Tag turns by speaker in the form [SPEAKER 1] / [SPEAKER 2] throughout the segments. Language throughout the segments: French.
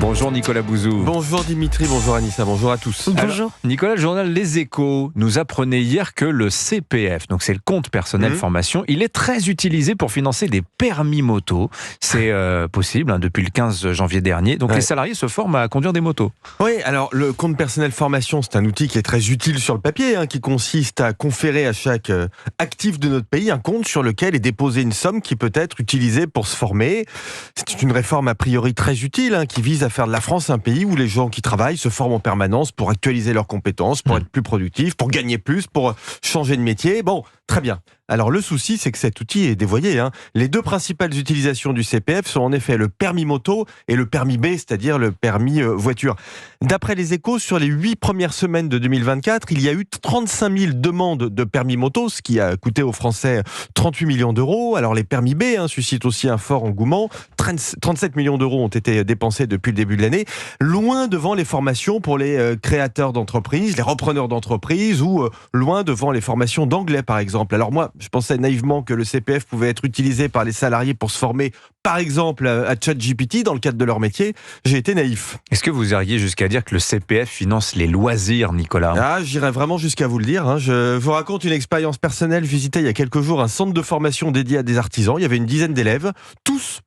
[SPEAKER 1] Bonjour Nicolas Bouzou.
[SPEAKER 2] Bonjour Dimitri, bonjour Anissa, bonjour à tous.
[SPEAKER 3] Bonjour.
[SPEAKER 1] Nicolas, le journal Les Échos nous apprenait hier que le CPF, donc c'est le compte personnel formation, il est très utilisé pour financer des permis moto. C'est possible depuis le 15 janvier dernier. Donc les salariés se forment à conduire des motos.
[SPEAKER 2] Oui, alors le compte personnel formation, c'est un outil qui est très utile sur le papier, qui consiste à conférer à chaque actif de notre pays un compte sur lequel est déposée une somme qui peut être utilisée pour se former. C'est une réforme a priori très utile qui vise à faire de la France un pays où les gens qui travaillent se forment en permanence pour actualiser leurs compétences, pour être plus productifs, pour gagner plus, pour changer de métier. Bon, très bien. Alors le souci, c'est que cet outil est dévoyé. Les deux principales utilisations du CPF sont en effet le permis moto et le permis B, c'est-à-dire le permis voiture. D'après les Échos, sur les 8 premières semaines de 2024, il y a eu 35 000 demandes de permis moto, ce qui a coûté aux Français 38 millions d'euros. Alors les permis B suscitent aussi un fort engouement. 37 millions d'euros ont été dépensés depuis le début de l'année, loin devant les formations pour les créateurs d'entreprises, les repreneurs d'entreprises ou loin devant les formations d'anglais par exemple. Alors moi, je pensais naïvement que le CPF pouvait être utilisé par les salariés pour se former, par exemple, à ChatGPT dans le cadre de leur métier. J'ai été naïf.
[SPEAKER 1] Est-ce que vous iriez jusqu'à dire que le CPF finance les loisirs, Nicolas ?
[SPEAKER 2] J'irais vraiment jusqu'à vous le dire. Je vous raconte une expérience personnelle. Je visitais il y a quelques jours un centre de formation dédié à des artisans. Il y avait une dizaine d'élèves, tous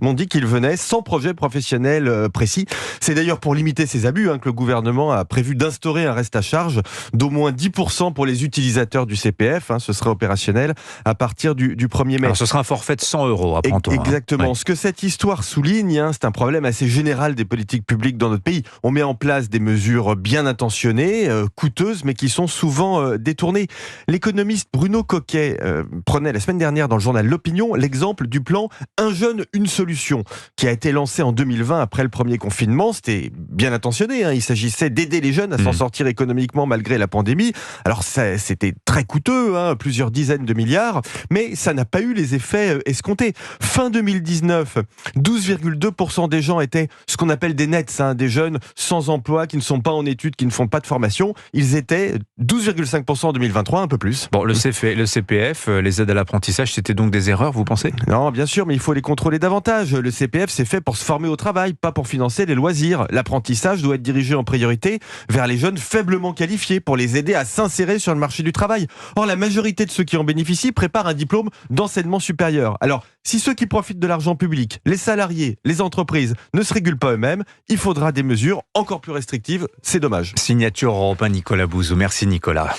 [SPEAKER 2] m'ont dit qu'ils venaient sans projet professionnel précis. C'est d'ailleurs pour limiter ces abus que le gouvernement a prévu d'instaurer un reste à charge d'au moins 10% pour les utilisateurs du CPF. Ce serait opérationnel à partir du 1er mai.
[SPEAKER 1] Alors ce sera un forfait de 100 €, apprend-on.
[SPEAKER 2] Exactement. Ce que cette histoire souligne, c'est un problème assez général des politiques publiques dans notre pays. On met en place des mesures bien intentionnées, coûteuses, mais qui sont souvent détournées. L'économiste Bruno Coquet prenait la semaine dernière dans le journal L'Opinion l'exemple du plan Un jeune, une solution, qui a été lancé en 2020 après le premier confinement. C'était bien intentionné. Il s'agissait d'aider les jeunes à s'en sortir économiquement malgré la pandémie. Alors c'était très coûteux, plusieurs dizaines de milliards, mais ça n'a pas eu les effets escomptés. Fin 2019, 12,2% des gens étaient ce qu'on appelle des nets, des jeunes sans emploi, qui ne sont pas en études, qui ne font pas de formation. Ils étaient 12,5% en 2023, un peu plus.
[SPEAKER 1] Bon, le CPF, les aides à l'apprentissage, c'était donc des erreurs, vous pensez ?
[SPEAKER 2] Non, bien sûr, mais il faut les contrôler davantage. Le CPF, c'est fait pour se former au travail, pas pour financer les loisirs. L'apprentissage doit être dirigé en priorité vers les jeunes faiblement qualifiés pour les aider à s'insérer sur le marché du travail. Or, la majorité de ceux qui en bénéficient préparent un diplôme d'enseignement supérieur. Alors, si ceux qui profitent de l'argent public, les salariés, les entreprises, ne se régulent pas eux-mêmes, il faudra des mesures encore plus restrictives. C'est dommage.
[SPEAKER 1] Signature Europe 1, Nicolas Bouzou. Merci Nicolas.